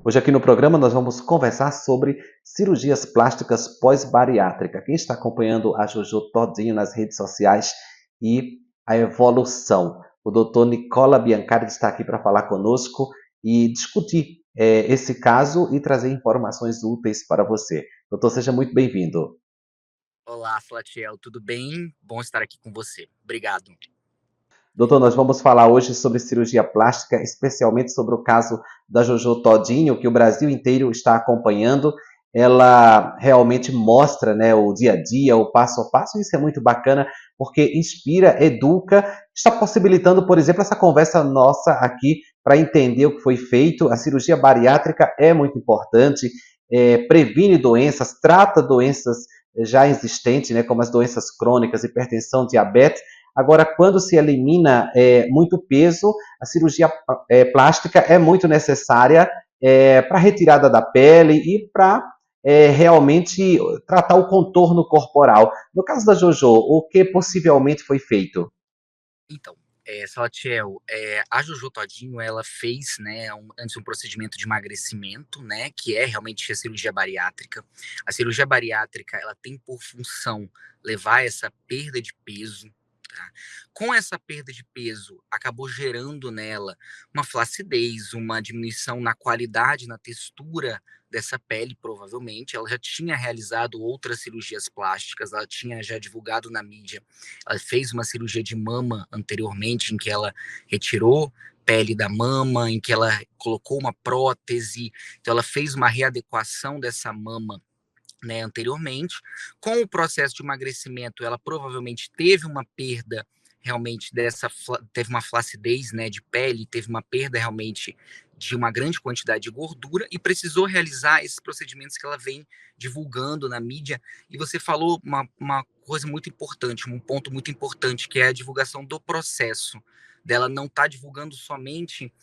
Hoje aqui no programa nós vamos conversar sobre cirurgias plásticas pós-bariátrica. Quem está acompanhando a Jojo todinho nas redes sociais e a evolução. O doutor Nicola Biancardi está aqui para falar conosco e discutir esse caso e trazer informações úteis para você. Doutor, seja muito bem-vindo. Olá, Salatiel, tudo bem? Bom estar aqui com você. Obrigado. Doutor, nós vamos falar hoje sobre cirurgia plástica, especialmente sobre o caso da Jojo Todinho, que o Brasil inteiro está acompanhando. Ela realmente mostra, né, o dia a dia, o passo a passo, e isso é muito bacana, porque inspira, educa, está possibilitando, por exemplo, essa conversa nossa aqui para entender o que foi feito. A cirurgia bariátrica é muito importante, previne doenças, trata doenças já existentes, né, como as doenças crônicas, hipertensão, diabetes. Agora, quando se elimina muito peso, a cirurgia plástica é muito necessária para a retirada da pele e para realmente tratar o contorno corporal. No caso da Jojo, o que possivelmente foi feito? Então, Salatiel, a Jojo Todinho, ela fez, né, antes um procedimento de emagrecimento, né, que é realmente a cirurgia bariátrica. A cirurgia bariátrica, ela tem por função levar essa perda de peso, tá? Com essa perda de peso, acabou gerando nela uma flacidez, uma diminuição na qualidade, na textura dessa pele, provavelmente. Ela já tinha realizado outras cirurgias plásticas, ela tinha já divulgado na mídia. Ela fez uma cirurgia de mama anteriormente, em que ela retirou pele da mama, em que ela colocou uma prótese, então ela fez uma readequação dessa mama, né, anteriormente. Com o processo de emagrecimento, ela provavelmente teve uma perda realmente teve uma flacidez, né, de pele, teve uma perda realmente de uma grande quantidade de gordura e precisou realizar esses procedimentos que ela vem divulgando na mídia. E você falou uma coisa muito importante, um ponto muito importante, que é a divulgação do processo dela. Não está divulgando somente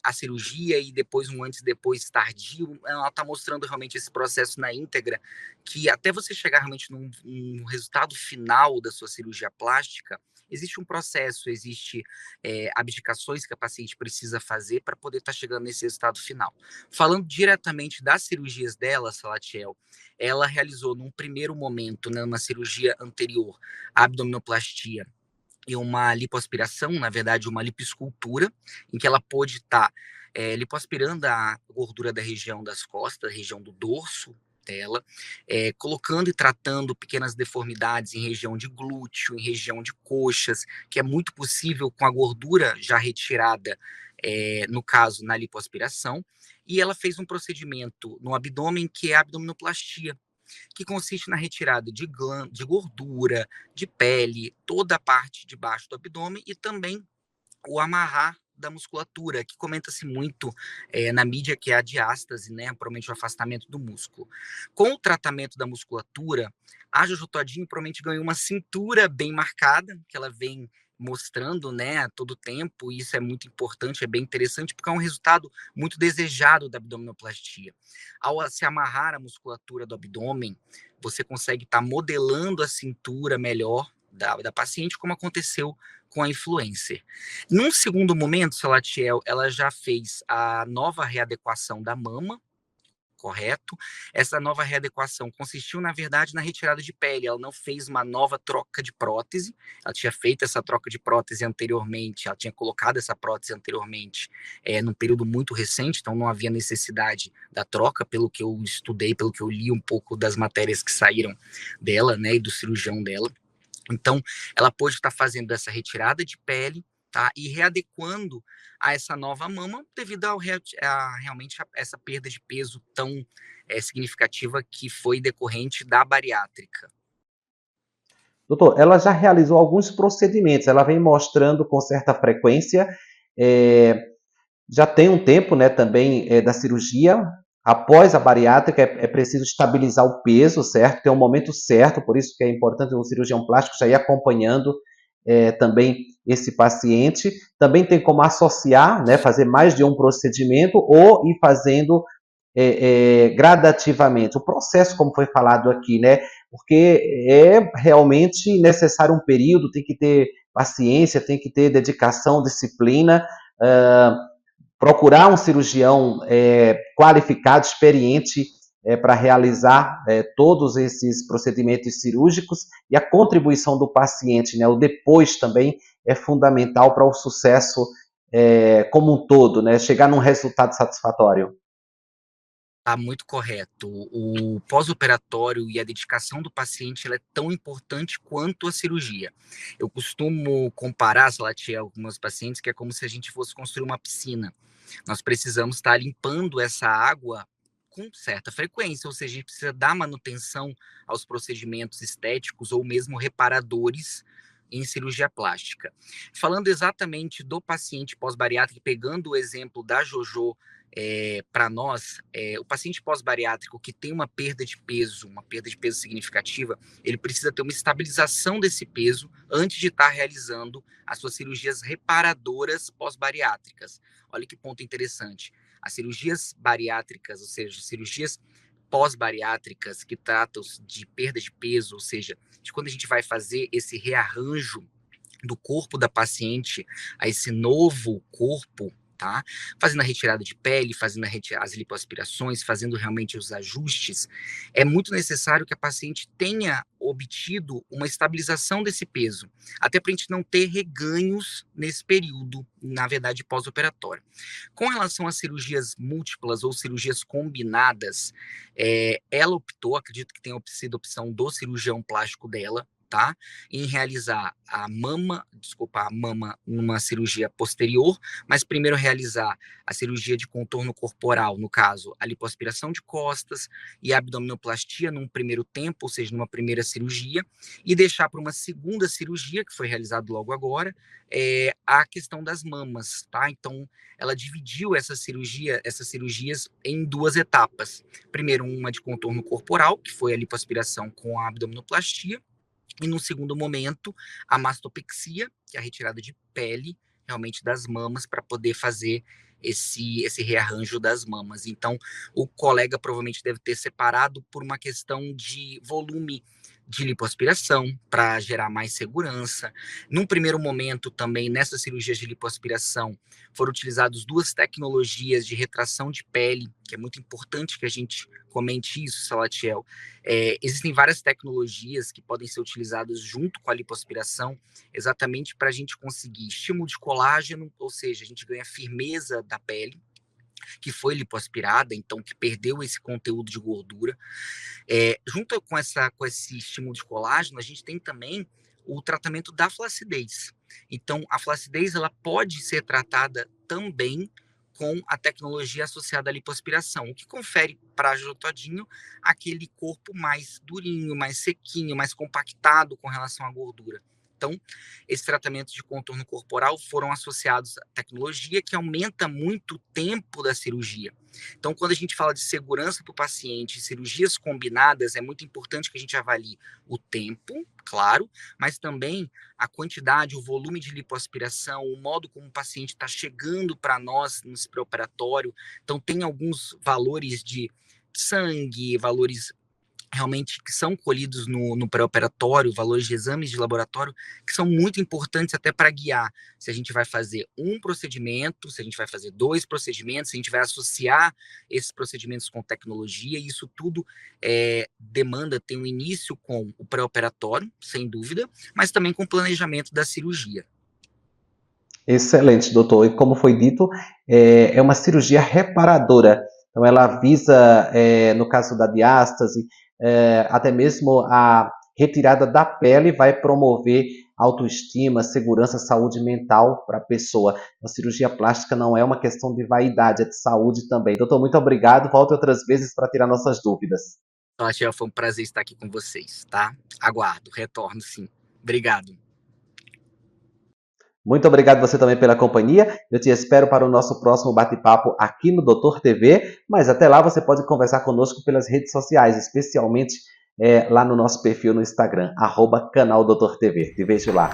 a cirurgia e depois um antes e depois tardio. Ela está mostrando realmente esse processo na íntegra, que até você chegar realmente num resultado final da sua cirurgia plástica, existe um processo, existe abdicações que a paciente precisa fazer para poder estar chegando nesse resultado final. Falando diretamente das cirurgias dela, Salatiel, ela realizou num primeiro momento, né, uma cirurgia anterior, a abdominoplastia e uma lipoaspiração, na verdade, uma lipoescultura, em que ela pôde estar lipoaspirando a gordura da região das costas, da região do dorso dela, colocando e tratando pequenas deformidades em região de glúteo, em região de coxas, que é muito possível com a gordura já retirada, no caso, na lipoaspiração. E ela fez um procedimento no abdômen, que é a abdominoplastia, que consiste na retirada de gordura, de pele, toda a parte de baixo do abdômen e também o amarrar da musculatura, que comenta-se muito na mídia, que é a diástase, né, provavelmente o afastamento do músculo. Com o tratamento da musculatura, a Jojo Todinho provavelmente ganhou uma cintura bem marcada, que ela vem mostrando, né, a todo tempo, e isso é muito importante, é bem interessante, porque é um resultado muito desejado da abdominoplastia. Ao se amarrar a musculatura do abdômen, você consegue estar modelando a cintura melhor da paciente, como aconteceu com a influencer. Num segundo momento, Salatiel, ela já fez a nova readequação da mama, correto? Essa nova readequação consistiu, na verdade, na retirada de pele. Ela não fez uma nova troca de prótese. Ela tinha feito essa troca de prótese anteriormente, ela tinha colocado essa prótese anteriormente, num período muito recente, então não havia necessidade da troca, pelo que eu estudei, pelo que eu li um pouco das matérias que saíram dela, né, e do cirurgião dela. Então, ela pôde estar fazendo essa retirada de pele, tá? E readequando a essa nova mama devido realmente a essa perda de peso tão significativa que foi decorrente da bariátrica. Doutor, ela já realizou alguns procedimentos, ela vem mostrando com certa frequência, é, já tem um tempo, né, também da cirurgia. Após a bariátrica, é preciso estabilizar o peso, certo? Tem um momento certo, por isso que é importante o cirurgião plástico já ir acompanhando também esse paciente. Também tem como associar, né, fazer mais de um procedimento ou ir fazendo gradativamente. O processo, como foi falado aqui, né? Porque é realmente necessário um período, tem que ter paciência, tem que ter dedicação, disciplina. procurar um cirurgião qualificado, experiente, para realizar todos esses procedimentos cirúrgicos, e a contribuição do paciente, né, o depois também é fundamental para o sucesso como um todo, né, chegar num resultado satisfatório. Tá muito correto. O pós-operatório e a dedicação do paciente ela é tão importante quanto a cirurgia. Eu costumo comparar, Salatiel, com meus pacientes, que é como se a gente fosse construir uma piscina. Nós precisamos estar limpando essa água com certa frequência, ou seja, a gente precisa dar manutenção aos procedimentos estéticos ou mesmo reparadores em cirurgia plástica. Falando exatamente do paciente pós-bariátrico, pegando o exemplo da Jojo, para nós, o paciente pós-bariátrico que tem uma perda de peso significativa, ele precisa ter uma estabilização desse peso antes de estar realizando as suas cirurgias reparadoras pós-bariátricas. Olha que ponto interessante. As cirurgias bariátricas, ou seja, cirurgias pós-bariátricas que tratam de perda de peso, ou seja, de quando a gente vai fazer esse rearranjo do corpo da paciente a esse novo corpo, tá? Fazendo a retirada de pele, fazendo as lipoaspirações, fazendo realmente os ajustes, é muito necessário que a paciente tenha obtido uma estabilização desse peso, até para a gente não ter reganhos nesse período, na verdade, pós-operatório. Com relação às cirurgias múltiplas ou cirurgias combinadas, ela optou, acredito que tenha sido opção do cirurgião plástico dela, tá? Em realizar a mama numa cirurgia posterior, mas primeiro realizar a cirurgia de contorno corporal, no caso, a lipoaspiração de costas e a abdominoplastia num primeiro tempo, ou seja, numa primeira cirurgia, e deixar para uma segunda cirurgia, que foi realizada logo agora, a questão das mamas, tá? Então, ela dividiu essas cirurgias em duas etapas. Primeiro, uma de contorno corporal, que foi a lipoaspiração com a abdominoplastia, e no segundo momento, a mastopexia, que é a retirada de pele, realmente das mamas, para poder fazer esse rearranjo das mamas. Então, o colega provavelmente deve ter separado por uma questão de volume de lipoaspiração, para gerar mais segurança. Num primeiro momento, também, nessas cirurgias de lipoaspiração, foram utilizadas duas tecnologias de retração de pele, que é muito importante que a gente comente isso, Salatiel. Existem várias tecnologias que podem ser utilizadas junto com a lipoaspiração, exatamente para a gente conseguir estímulo de colágeno, ou seja, a gente ganha firmeza da pele, que foi lipoaspirada, então que perdeu esse conteúdo de gordura. Junto com esse estímulo de colágeno, a gente tem também o tratamento da flacidez. Então, a flacidez ela pode ser tratada também com a tecnologia associada à lipoaspiração, o que confere para a Jojo Todinho aquele corpo mais durinho, mais sequinho, mais compactado com relação à gordura. Então, esses tratamentos de contorno corporal foram associados à tecnologia que aumenta muito o tempo da cirurgia. Então, quando a gente fala de segurança para o paciente, cirurgias combinadas, é muito importante que a gente avalie o tempo, claro, mas também a quantidade, o volume de lipoaspiração, o modo como o paciente está chegando para nós nesse pré-operatório. Então, tem alguns valores de sangue, valores realmente que são colhidos no pré-operatório, valores de exames de laboratório, que são muito importantes até para guiar se a gente vai fazer um procedimento, se a gente vai fazer dois procedimentos, se a gente vai associar esses procedimentos com tecnologia, e isso tudo demanda ter um início com o pré-operatório, sem dúvida, mas também com o planejamento da cirurgia. Excelente, doutor. E como foi dito, é uma cirurgia reparadora. Então, ela visa, no caso da diástase, até mesmo a retirada da pele, vai promover autoestima, segurança, saúde mental para a pessoa. A cirurgia plástica não é uma questão de vaidade, é de saúde também. Doutor, muito obrigado. Volte outras vezes para tirar nossas dúvidas. Rafael, foi um prazer estar aqui com vocês, tá? Aguardo, retorno sim. Obrigado. Muito obrigado você também pela companhia. Eu te espero para o nosso próximo bate-papo aqui no Doutor TV, mas até lá você pode conversar conosco pelas redes sociais, especialmente lá no nosso perfil no Instagram, @canal Doutor TV. Te vejo lá.